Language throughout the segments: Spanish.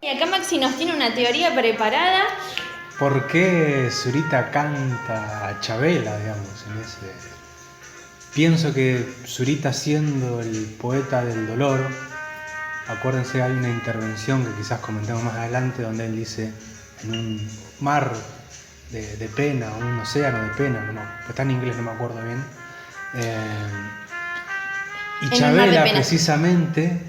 Y acá Maxi nos tiene una teoría preparada. ¿Por qué Zurita canta a Chabela, digamos, en ese? Pienso que Zurita, siendo el poeta del dolor, acuérdense, hay una intervención que quizás comentemos más adelante, donde él dice, en un mar de pena, o un océano de pena, no, está en inglés, no me acuerdo bien. Y Chabela precisamente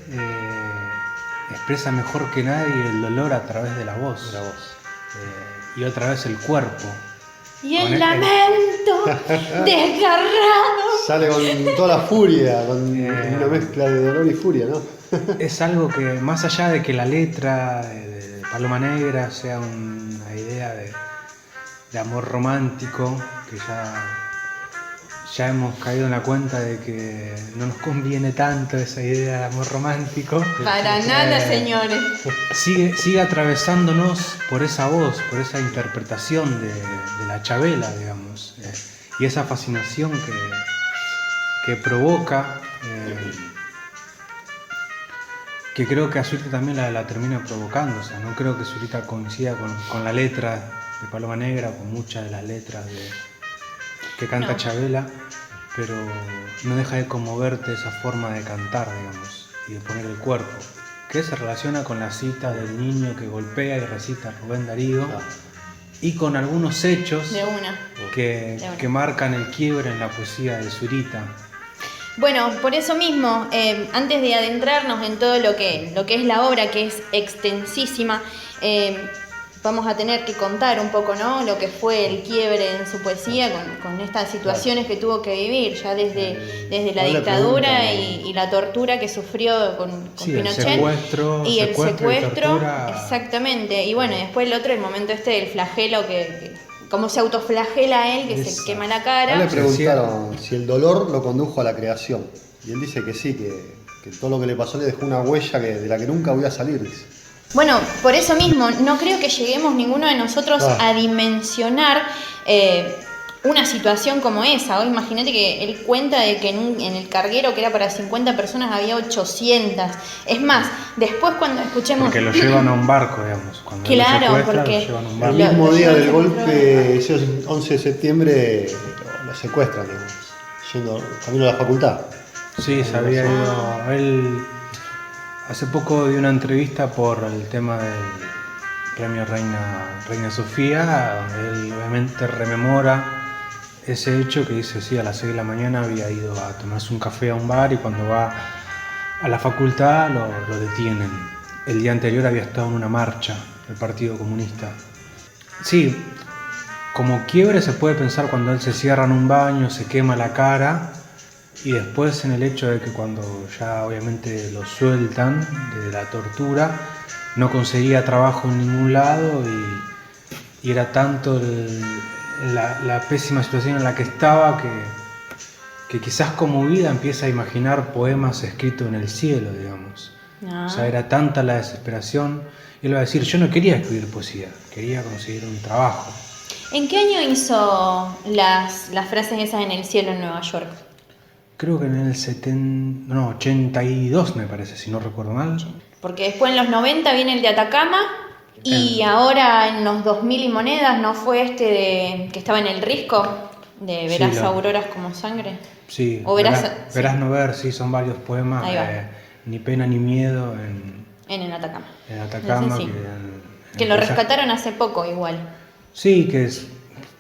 expresa mejor que nadie el dolor a través de la voz. Y otra vez el cuerpo. Y el lamento desgarrado. Sale con toda la furia, con una mezcla de dolor y furia, ¿no? Es algo que, más allá de que la letra de Paloma Negra sea una idea de amor romántico, que ya hemos caído en la cuenta de que no nos conviene tanto esa idea de amor romántico. Para nada, señores. Sigue atravesándonos por esa voz, por esa interpretación de la Chabela, digamos, y esa fascinación que provoca, que creo que a Zurita también la termina provocando. O sea, no creo que Zurita coincida con la letra de Paloma Negra, con muchas de las letras que canta Chabela, pero no deja de conmoverte esa forma de cantar, digamos, y de poner el cuerpo, que se relaciona con la cita del niño que golpea y recita Rubén Darío, y con algunos hechos que marcan el quiebre en la poesía de Zurita. Bueno, por eso mismo, antes de adentrarnos en todo lo que es la obra, que es extensísima, vamos a tener que contar un poco, ¿no?, lo que fue el quiebre en su poesía con estas situaciones que tuvo que vivir ya desde la dictadura y la tortura que sufrió con Pinochet. El secuestro, exactamente. Y bueno, después el momento el flagelo, que como se autoflagela él, que se quema la cara. Le preguntaron si el dolor lo condujo a la creación. Y él dice que sí, que todo lo que le pasó le dejó una huella de la que nunca voy a salir, dice. Bueno, por eso mismo, no creo que lleguemos ninguno de nosotros a dimensionar una situación como esa. Imagínate que él cuenta de que en el carguero, que era para 50 personas, había 800. Es más, después cuando escuchemos... Porque lo llevan a un barco, digamos. Claro, porque... El mismo día del golpe, ese 11 de septiembre, lo secuestran, digamos, yendo camino a la facultad. Sí, se había ido... Él hace poco dio una entrevista por el tema del premio Reina Sofía, donde él obviamente rememora ese hecho, que dice, sí, a las 6 de la mañana había ido a tomarse un café a un bar, y cuando va a la facultad lo detienen. El día anterior había estado en una marcha del Partido Comunista. Sí, como quiebre se puede pensar cuando él se cierra en un baño, se quema la cara, y después en el hecho de que cuando ya obviamente lo sueltan de la tortura, no conseguía trabajo en ningún lado, y era tanto la pésima situación en la que estaba que quizás como vida empieza a imaginar poemas escritos en el cielo, digamos. O sea, era tanta la desesperación, y él va a decir, yo no quería escribir poesía, quería conseguir un trabajo. ¿En qué año hizo las frases esas en el cielo en Nueva York? Creo que en el 82 me parece, si no recuerdo mal. Porque después en los 90 viene el de Atacama, y ahora en los 2000 y monedas, ¿no fue que estaba en el Risco? De Verás auroras como sangre. Sí, o verás no ver, sí, son varios poemas. Ni pena ni miedo en Atacama. En Atacama. Sí. Que lo rescataron hace poco igual. Sí, que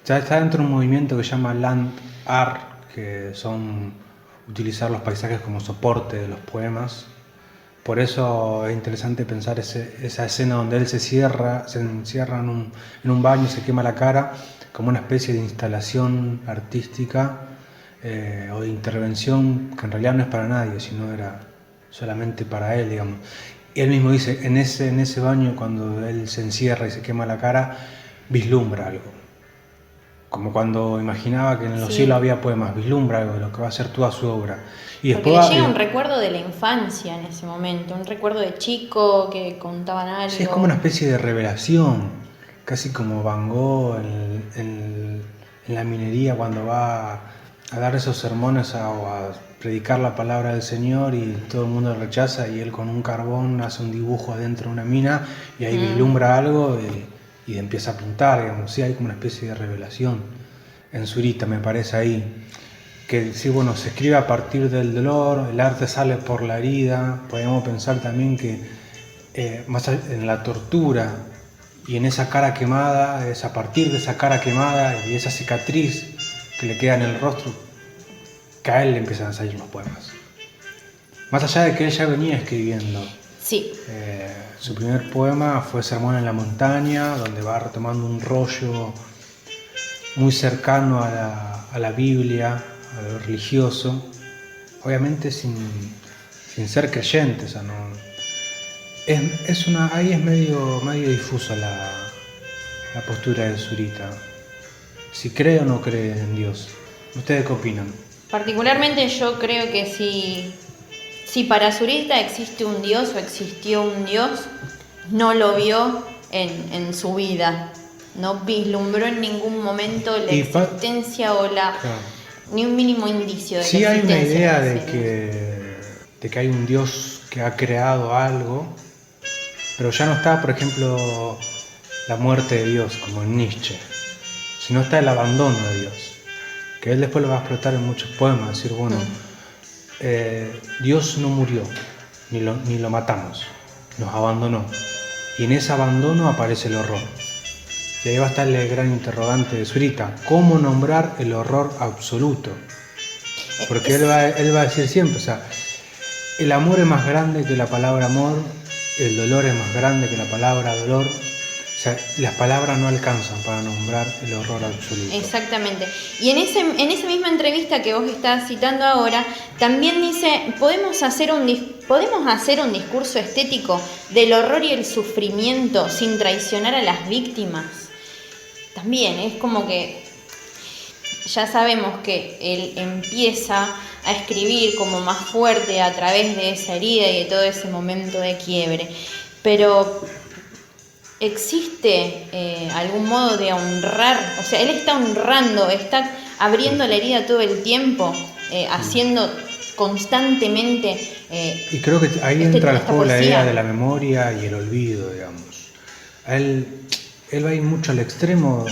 ya está dentro de un movimiento que se llama Land Art, que son utilizar los paisajes como soporte de los poemas. Por eso es interesante pensar esa escena donde él se encierra en un baño, se quema la cara, como una especie de instalación artística o de intervención que en realidad no es para nadie, sino era solamente para él, digamos. Y él mismo dice, en ese baño, cuando él se encierra y se quema la cara, vislumbra algo. Como cuando imaginaba que en los cielos había poemas, vislumbra algo de lo que va a ser toda su obra. Y porque le llega un recuerdo de la infancia en ese momento, un recuerdo de chico que contaban algo. Sí, es como una especie de revelación, casi como Van Gogh en la minería, cuando va a dar esos sermones a predicar la palabra del Señor y todo el mundo lo rechaza, y él con un carbón hace un dibujo adentro de una mina y ahí vislumbra algo y empieza a apuntar, digamos. Sí, hay como una especie de revelación en Zurita, me parece ahí, que sí, bueno, se escribe a partir del dolor, el arte sale por la herida. Podemos pensar también que más en la tortura y en esa cara quemada, es a partir de esa cara quemada y esa cicatriz que le queda en el rostro, que a él le empiezan a salir los poemas. Más allá de que él ya venía escribiendo. Sí. Su primer poema fue Sermón en la montaña, donde va retomando un rollo muy cercano a la Biblia, a lo religioso, obviamente sin ser creyente. O sea, no, ahí es medio difusa la postura de Zurita. Si cree o no cree en Dios. ¿Ustedes qué opinan? Particularmente yo creo que si para Zurita existe un Dios o existió un Dios, no lo vio en su vida. No vislumbró en ningún momento la existencia o ni un mínimo indicio de sí, la existencia. Sí, hay una idea de que hay un Dios que ha creado algo, pero ya no está, por ejemplo, la muerte de Dios, como en Nietzsche, sino está el abandono de Dios, que él después lo va a explotar en muchos poemas, decir, bueno, Dios no murió, ni lo matamos, nos abandonó, y en ese abandono aparece el horror. Y ahí va a estar el gran interrogante de Zurita: ¿cómo nombrar el horror absoluto? Porque él va a decir siempre, o sea, el amor es más grande que la palabra amor, el dolor es más grande que la palabra dolor. O sea, las palabras no alcanzan para nombrar el horror absoluto. Exactamente. Y en esa misma entrevista que vos estás citando ahora, también dice, podemos hacer un discurso estético del horror y el sufrimiento sin traicionar a las víctimas. También es como que ya sabemos que él empieza a escribir como más fuerte a través de esa herida y de todo ese momento de quiebre. Pero ¿existe algún modo de honrar? O sea, él está honrando, está abriendo la herida todo el tiempo, haciendo constantemente. Y creo que ahí entra al juego la idea de la memoria y el olvido, digamos. Él va a ir mucho al extremo.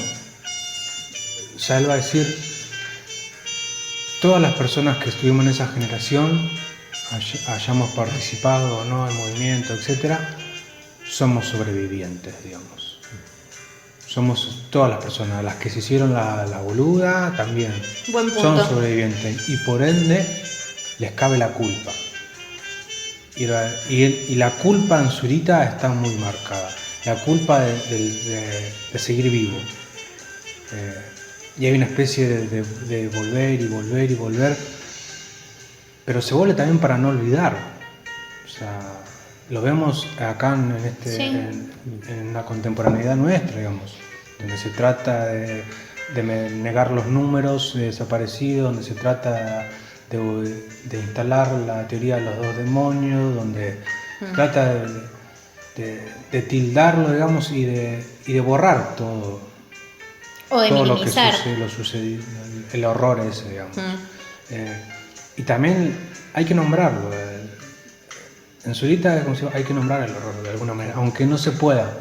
O sea, él va a decir, todas las personas que estuvimos en esa generación, hayamos participado o no en movimiento, etcétera, somos sobrevivientes, digamos. Somos todas las personas, las que se hicieron la boluda también. Buen punto. Son sobrevivientes y por ende les cabe la culpa. Y la culpa en Zurita está muy marcada. La culpa de seguir vivo. Y hay una especie de volver y volver y volver. Pero se vuelve también para no olvidar. O sea, lo vemos acá en la contemporaneidad nuestra, digamos, donde se trata de negar los números desaparecidos, donde se trata de instalar la teoría de los dos demonios, donde trata de tildarlo, digamos, y de borrar todo. O de todo minimizar. Lo sucedido, el horror ese, digamos. Y también hay que nombrarlo. En Zurita hay que nombrar el horror de alguna manera, aunque no se pueda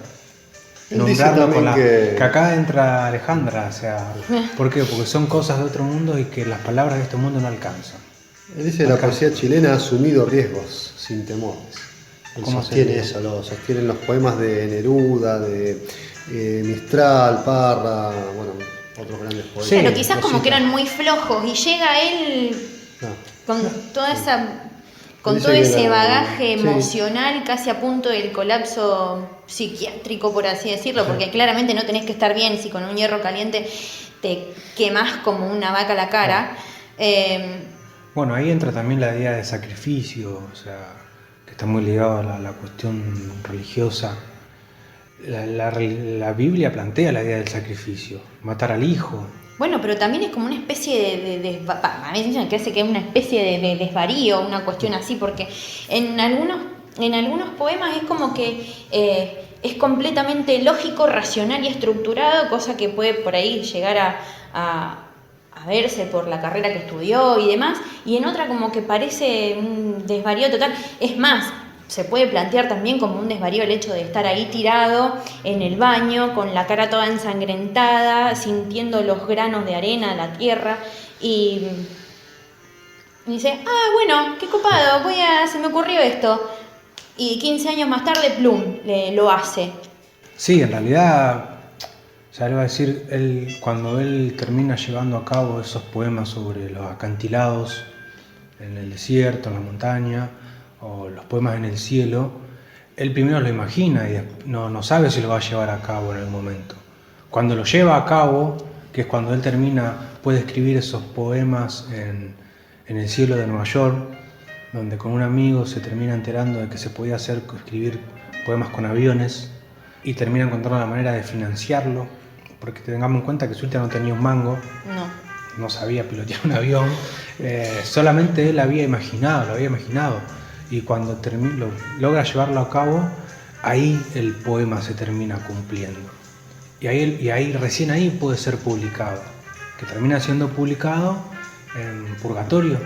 nombrarlo con que acá entra Alejandra, o sea, ¿por qué? Porque son cosas de otro mundo y que las palabras de este mundo no alcanzan. Él dice que la poesía chilena ha asumido riesgos sin temores. Él sostiene eso, lo sostienen los poemas de Neruda, de Mistral, Parra, bueno, otros grandes poetas. Sí, pero quizás como que eran muy flojos y llega él con toda esa... Con todo ese bagaje emocional, casi a punto del colapso psiquiátrico, por así decirlo, porque claramente no tenés que estar bien si con un hierro caliente te quemás como una vaca la cara. Bueno, ahí entra también la idea de sacrificio, o sea, que está muy ligado a la cuestión religiosa. La Biblia plantea la idea del sacrificio, matar al hijo. Bueno, pero también es como una especie a mí me parece que es una especie de desvarío, una cuestión así, porque en algunos poemas es como que es completamente lógico, racional y estructurado, cosa que puede por ahí llegar a a verse por la carrera que estudió y demás, y en otra como que parece un desvarío total. Es más, se puede plantear también como un desvarío el hecho de estar ahí tirado en el baño, con la cara toda ensangrentada, sintiendo los granos de arena, la tierra, y dice, bueno, qué copado, se me ocurrió esto. Y 15 años más tarde, plum, lo hace. Sí, en realidad, ya le iba a decir, cuando él termina llevando a cabo esos poemas sobre los acantilados en el desierto, en la montaña, o los poemas en el cielo, él primero lo imagina y no sabe si lo va a llevar a cabo en algún momento. Cuando lo lleva a cabo, que es cuando él puede escribir esos poemas en el cielo de Nueva York, donde con un amigo se termina enterando de que se podía escribir poemas con aviones, y termina encontrando la manera de financiarlo, porque tengamos en cuenta que Suelta no tenía un mango, no sabía pilotear un avión, solamente él lo había imaginado, y cuando logra llevarlo a cabo, ahí el poema se termina cumpliendo, y recién ahí puede ser publicado, que termina siendo publicado en Purgatorio,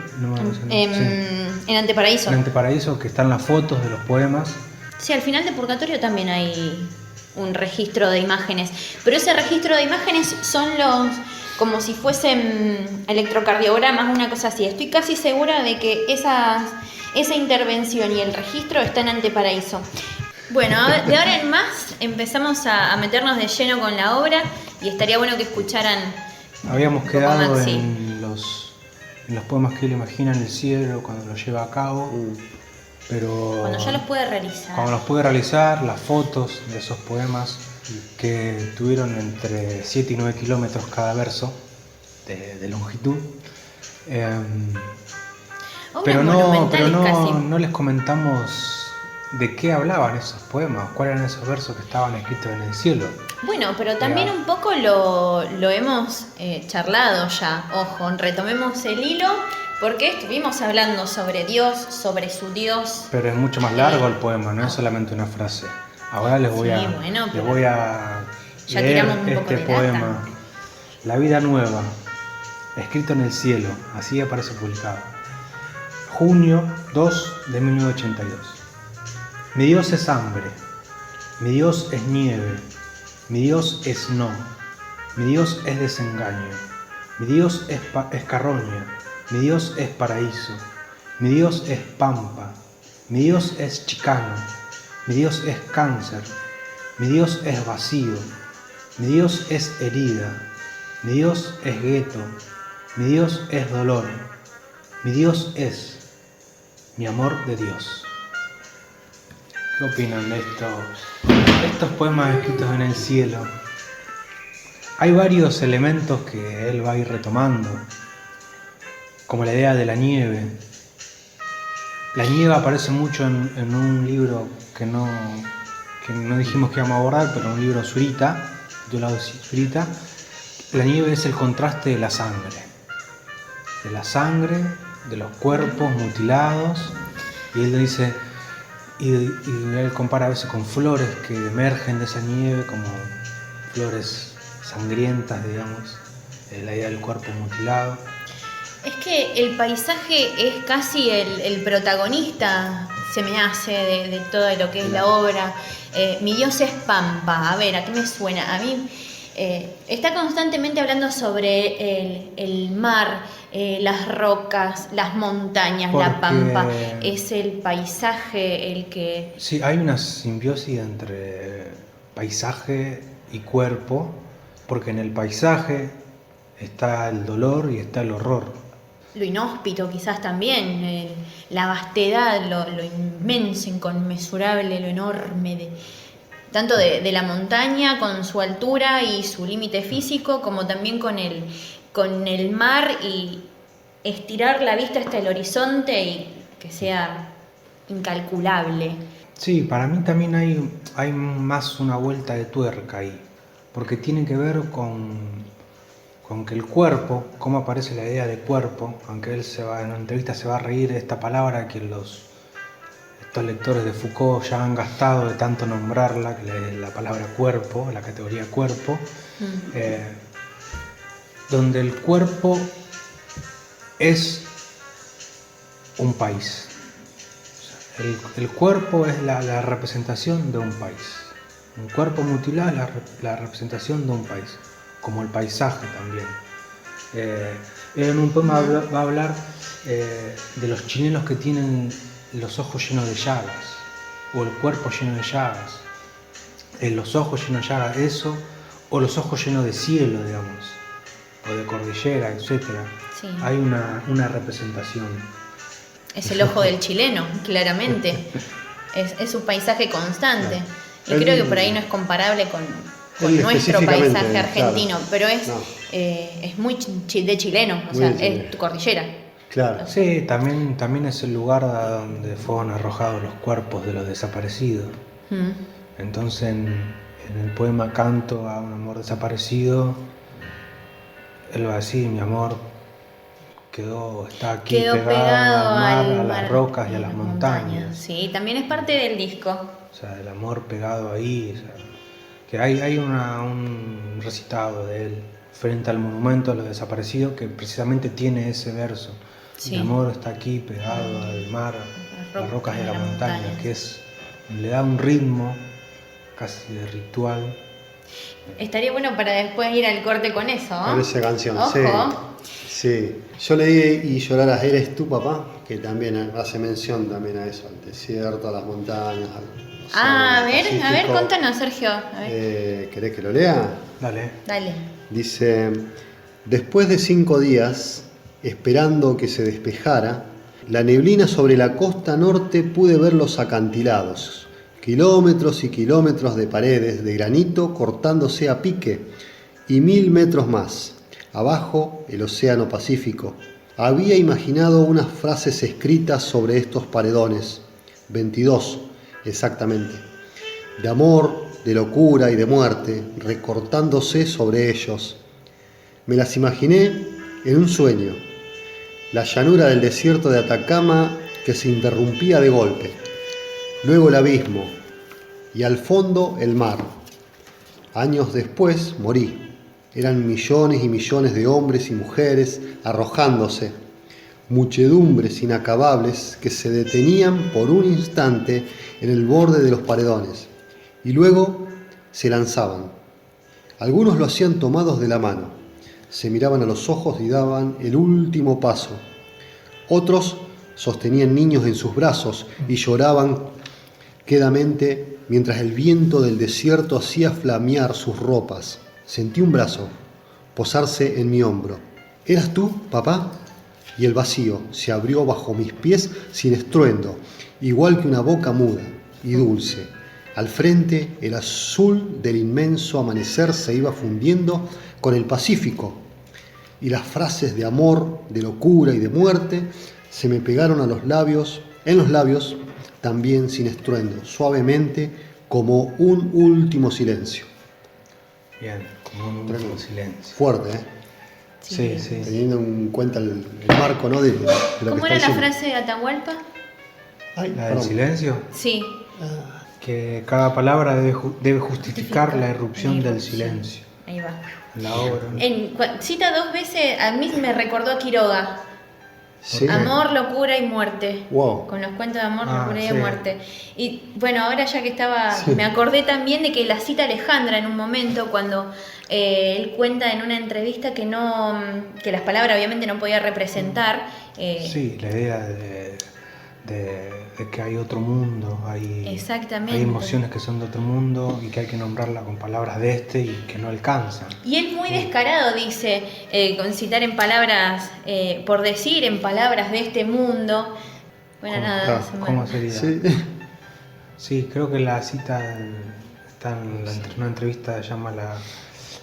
en Anteparaíso. En Anteparaíso, que están las fotos de los poemas. Sí, al final de Purgatorio también hay un registro de imágenes, pero ese registro de imágenes son como si fuesen electrocardiogramas, una cosa así. Estoy casi segura de que esa intervención y el registro está en Anteparaíso. Bueno, de ahora en más empezamos a meternos de lleno con la obra, y estaría bueno que escucharan. Habíamos quedado en los poemas que él imagina en el cielo cuando lo lleva a cabo. Pero cuando ya los puede realizar. Cuando los puede realizar, las fotos de esos poemas que tuvieron entre 7 y 9 kilómetros cada verso de longitud. Pero no les comentamos de qué hablaban esos poemas, cuáles eran esos versos que estaban escritos en el cielo. Bueno, pero también un poco lo hemos charlado ya. Ojo, retomemos el hilo. Porque estuvimos hablando sobre Dios, sobre su Dios. Pero es mucho más largo el poema, no es solamente una frase. Ahora les voy a leer este poema. La vida nueva, escrito en el cielo, así aparece publicado. Junio 2 de 1982. Mi Dios es hambre, mi Dios es nieve, mi Dios es no, mi Dios es desengaño, mi Dios es carroña. Mi Dios es paraíso, mi Dios es pampa, mi Dios es chicano, mi Dios es cáncer, mi Dios es vacío, mi Dios es herida, mi Dios es gueto, mi Dios es dolor, mi Dios es mi amor de Dios. ¿Qué opinan de estos poemas escritos en el cielo? Hay varios elementos que él va a ir retomando, como la idea de la nieve. La nieve aparece mucho en un libro que no dijimos que íbamos a abordar, pero un libro surita, titulado Surita. La nieve es el contraste de la sangre, de los cuerpos mutilados, y él dice, y él compara a veces con flores que emergen de esa nieve, como flores sangrientas, digamos, la idea del cuerpo mutilado. Es que el paisaje es casi el protagonista, se me hace, de todo lo que es la obra. Mi Dios es pampa. A ver, ¿a qué me suena? A mí está constantemente hablando sobre el mar, las rocas, las montañas, la pampa. Es el paisaje el que... Sí, hay una simbiosis entre paisaje y cuerpo, porque en el paisaje está el dolor y está el horror. Lo inhóspito quizás también, la vastedad, lo inmenso, inconmensurable, lo enorme, tanto de la montaña con su altura y su límite físico, como también con el mar, y estirar la vista hasta el horizonte y que sea incalculable. Sí, para mí también hay más una vuelta de tuerca ahí, porque tiene que ver con que el cuerpo, cómo aparece la idea de cuerpo, aunque él en una entrevista se va a reír de esta palabra que estos lectores de Foucault ya han gastado de tanto nombrarla, que la palabra cuerpo, la categoría cuerpo. donde el cuerpo es un país. O sea, el cuerpo es la representación de un país. Un cuerpo mutilado es la representación de un país, como el paisaje también. En un poema va a hablar de los chilenos que tienen los ojos llenos de llagas, o el cuerpo lleno de llagas, los ojos llenos de llagas, eso, o los ojos llenos de cielo, digamos, o de cordillera, etc. Sí. Hay una representación. Es el ojo del chileno, claramente. Es un paisaje constante. Y creo que por ahí no es comparable con nuestro paisaje argentino, claro. Pero es muy de chileno, o sea, es tu cordillera. Claro. Sí, también es el lugar donde fueron arrojados los cuerpos de los desaparecidos. Entonces en el poema Canto a un amor desaparecido, él va a decir: mi amor está aquí pegado al mar, a las rocas y a las montañas. Sí, también es parte del disco. O sea, el amor pegado ahí, o sea, que hay un recitado de él frente al monumento a los desaparecidos que precisamente tiene ese verso. Sí. El amor está aquí pegado al mar, a las rocas y a las montañas, que le da un ritmo casi de ritual. Estaría bueno para después ir al corte con eso, ¿no? Con esa canción, Ojo. Sí. Yo leí Y llorarás, eres tú, papá, que también hace mención también a eso, al desierto, a las montañas, a ver, contanos, Sergio. A ver. ¿Querés que lo lea? Dale. Dice: después de 5 días, esperando que se despejara, la neblina sobre la costa norte pude ver los acantilados, kilómetros y kilómetros de paredes de granito cortándose a pique, y 1000 metros más. Abajo, el océano Pacífico. Había imaginado unas frases escritas sobre estos paredones, 22 exactamente, de amor, de locura y de muerte, recortándose sobre ellos. Me las imaginé en un sueño, la llanura del desierto de Atacama que se interrumpía de golpe, luego el abismo y al fondo el mar. Años después morí. Eran millones y millones de hombres y mujeres arrojándose, muchedumbres inacabables que se detenían por un instante en el borde de los paredones y luego se lanzaban. Algunos lo hacían tomados de la mano, se miraban a los ojos y daban el último paso. Otros sostenían niños en sus brazos y lloraban quedamente mientras el viento del desierto hacía flamear sus ropas. Sentí un brazo posarse en mi hombro. ¿Eras tú, papá? Y el vacío se abrió bajo mis pies sin estruendo, igual que una boca muda y dulce. Al frente, el azul del inmenso amanecer se iba fundiendo con el Pacífico, y las frases de amor, de locura y de muerte se me pegaron en los labios, también sin estruendo, suavemente, como un último silencio. Bien, como un último silencio. Fuerte, ¿eh? Sí. Teniendo en cuenta el marco, ¿no? de lo ¿Cómo que era está la frase de Atahualpa? ¿La del silencio? Sí. Que cada palabra debe justificar la irrupción del silencio. Ahí va. La obra. Cita 2 veces, a mí me recordó a Quiroga. Sí. Amor, locura y muerte. Wow. Con los cuentos de amor, locura y de muerte. Y bueno, ahora ya que estaba, me acordé también de que la cita Alejandra en un momento cuando él cuenta en una entrevista que las palabras obviamente no podía representar. Sí, la idea de que hay otro mundo, hay emociones que son de otro mundo y que hay que nombrarla con palabras de este y que no alcanzan. Y él muy descarado dice, con citar en palabras, por decir en palabras de este mundo. Bueno, nada. ¿Cómo sería? Sí, creo que la cita está en una entrevista que se llama La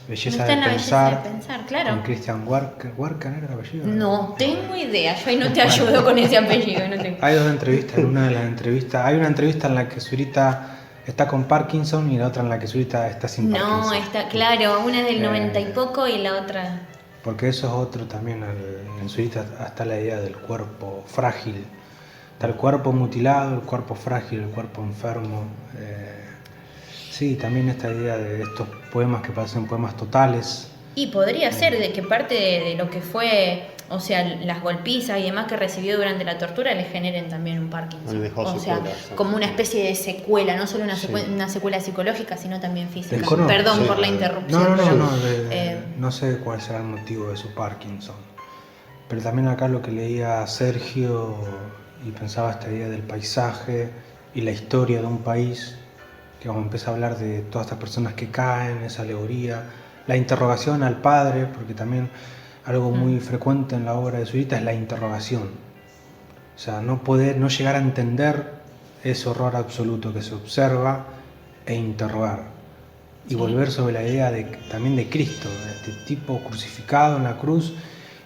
Belleza de Pensar, claro. Con Christian Walker. ¿Walker era el apellido? No tengo idea, yo ahí no te ayudo con ese apellido. Hay 2 entrevistas, en una de las entrevistas, hay una entrevista en la que Zurita está con Parkinson y la otra en la que Zurita está sin Parkinson. No, está claro, una es del 90 y poco y la otra... Porque eso es otro también, en Zurita está la idea del cuerpo frágil. Está el cuerpo mutilado, el cuerpo frágil, el cuerpo enfermo. Sí, también esta idea de estos poemas que parecen poemas totales, Y podría ser de que parte de lo que fue, o sea, las golpizas y demás que recibió durante la tortura le generen también un Parkinson. O sea, como una especie de secuela, no solo una secuela psicológica, sino también física. Perdón por la interrupción. No sé cuál será el motivo de su Parkinson. Pero también acá lo que leía Sergio y pensaba esta idea del paisaje y la historia de un país, que como empieza a hablar de todas estas personas que caen, esa alegoría, la interrogación al padre, porque también algo muy frecuente en la obra de Zurita es la interrogación. O sea, no llegar a entender ese horror absoluto que se observa e interrogar. Y volver sobre la idea también de Cristo, de este tipo crucificado en la cruz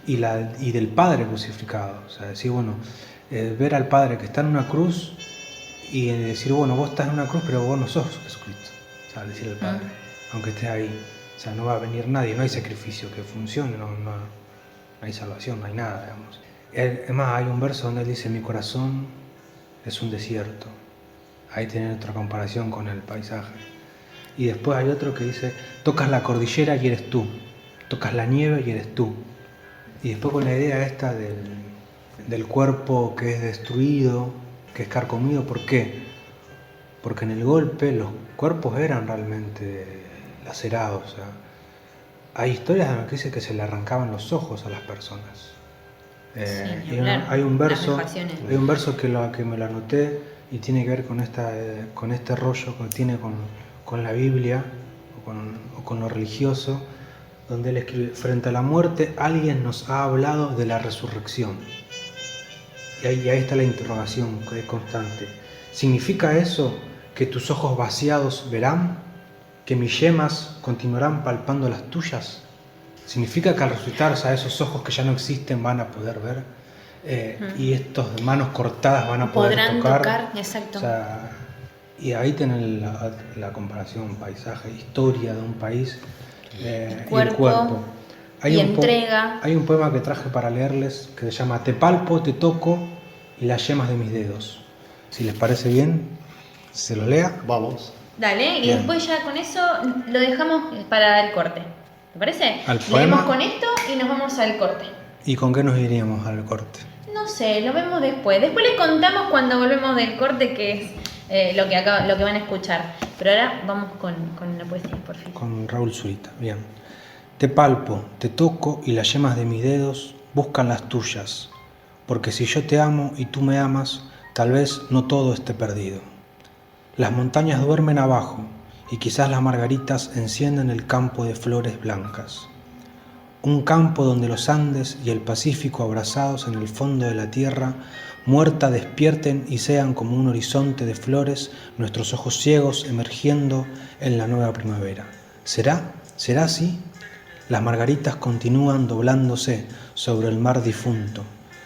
y del Padre crucificado. O sea, decir, bueno, ver al Padre que está en una cruz y decir, bueno, vos estás en una cruz, pero vos no sos Jesucristo. O sea, decir al Padre, aunque estés ahí. O sea, no va a venir nadie, no hay sacrificio que funcione, no hay salvación, no hay nada, digamos. Es más, hay un verso donde él dice, mi corazón es un desierto. Ahí tienen otra comparación con el paisaje. Y después hay otro que dice, tocas la cordillera y eres tú, tocas la nieve y eres tú. Y después con la idea esta del cuerpo que es destruido, que es carcomido, ¿por qué? Porque en el golpe los cuerpos eran realmente lacerados. O sea, hay historias en las que dice que se le arrancaban los ojos a las personas. Hay un verso que me lo anoté y tiene que ver con este rollo que tiene con la Biblia o con lo religioso, donde él escribe, frente a la muerte alguien nos ha hablado de la resurrección. Y ahí está la interrogación que es constante. ¿Significa eso que tus ojos vaciados verán? ¿Que mis yemas continuarán palpando las tuyas? ¿Significa que al resucitar, o sea, esos ojos que ya no existen van a poder ver? Y estas manos cortadas van a poder tocar. Exacto. O sea, y ahí tienen la comparación, paisaje, historia de un país y el cuerpo. Hay un poema que traje para leerles que se llama Te palpo, te toco y las yemas de mis dedos. Si les parece bien, se lo lea. Vamos. Dale, y después ya con eso lo dejamos para el corte. ¿Te parece? Al poema. Leemos con esto y nos vamos al corte. ¿Y con qué nos iríamos al corte? No sé, lo vemos después. Después les contamos cuando volvemos del corte que es lo que van a escuchar. Pero ahora vamos con la poesía, por fin. Con Raúl Zurita, bien. Te palpo, te toco y las yemas de mis dedos buscan las tuyas. Porque si yo te amo y tú me amas, tal vez no todo esté perdido. Las montañas duermen abajo y quizás las margaritas encienden el campo de flores blancas. Un campo donde los Andes y el Pacífico abrazados en el fondo de la tierra muerta despierten y sean como un horizonte de flores nuestros ojos ciegos emergiendo en la nueva primavera. ¿Será? ¿Será así? Las margaritas continúan doblándose sobre el mar difunto,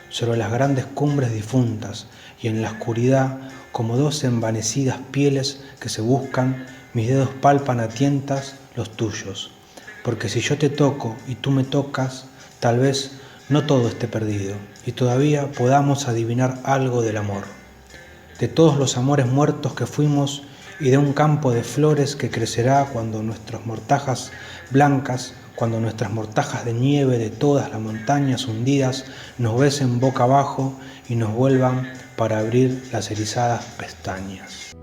sobre las grandes cumbres difuntas y en la oscuridad como dos envanecidas pieles que se buscan, mis dedos palpan a tientas los tuyos. Porque si yo te toco y tú me tocas, tal vez no todo esté perdido y todavía podamos adivinar algo del amor. De todos los amores muertos que fuimos y de un campo de flores que crecerá cuando nuestras mortajas blancas, cuando nuestras mortajas de nieve de todas las montañas hundidas nos besen boca abajo y nos vuelvan para abrir las erizadas pestañas.